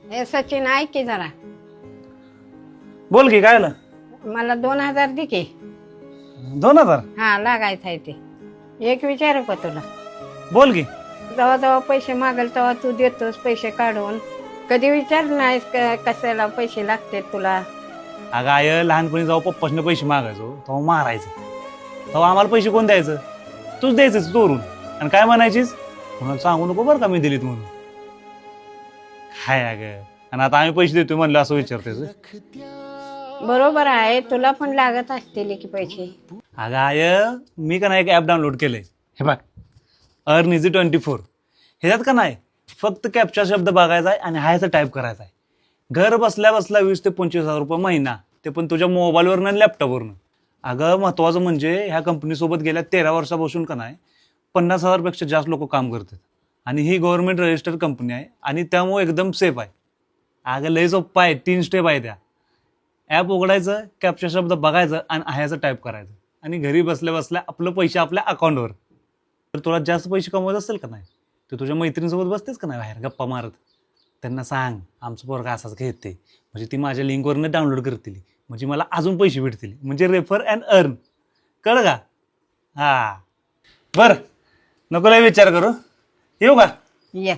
हे सचिन ऐक की जरा. बोल की काय आलं. मला 2000 दे की. 2000. हा लागायचं आहे ते. एक विचारू का तुला. बोल की. जेव्हा जेव्हा पैसे मागेल तेव्हा तू देतोस पैसे काढून. कधी विचार नाहीस कशाला पैसे लागतात तुला. अगं आय लहानपणी जेव्हा पप्पाशने पैसे मागायचो तेव्हा मारायचं. तेव्हा आम्हाला पैसे कोण द्यायचं. तूच द्यायचं चोरून. आणि काय म्हणायचीस कोणाला सांगू नको बरं का मी दिलीत म्हणून. काय अगं आणि आता आम्ही पैसे देतोय म्हणलं असं विचारतेस. बरोबर आहे तुला पण लागत असतील की पैसे. अगं आय मी का नाही एक ॲप डाउनलोड केलंय. हे बघ अर्न इझी 24. ह्याच्यात का नाही फक्त कॅप्चा शब्द बघायचा आहे आणि हायचं टाईप करायचा आहे. घर बसल्या बसल्या 20 ते 25 हजार रुपये महिना. ते पण तुझ्या मोबाईलवरनं आणि लॅपटॉपवरनं. अगं महत्वाचं म्हणजे ह्या कंपनीसोबत गेल्या 13 वर्षापासून का नाही 50,000पेक्षा जास्त लोक काम करतात. आणि ही गव्हर्नमेंट रजिस्टर्ड कंपनी आहे आणि त्यामुळे एकदम सेफ आहे. अगं लय सोप्पा आहे. 3 स्टेप आहे त्या. ॲप उघडायचं कॅप्चा शब्द बघायचं आणि हायचं टाईप करायचं आणि घरी बसल्या बसल्या आपलं पैसे आपल्या अकाउंटवर. तर तुला जास्त पैसे कमवत असेल का नाही तर तुझ्या मैत्रिणीसोबत बसतेस का नाही बाहेर गप्पा मारत. त्यांना सांग आमचं पोरगा असाच घेते म्हणजे ती माझ्या लिंकवरनं डाउनलोड करतील म्हणजे मला अजून पैसे भेटतील म्हणजे रेफर अँड अर्न. कळलं का. हा बरं नको लय विचार करू. येऊ का. ये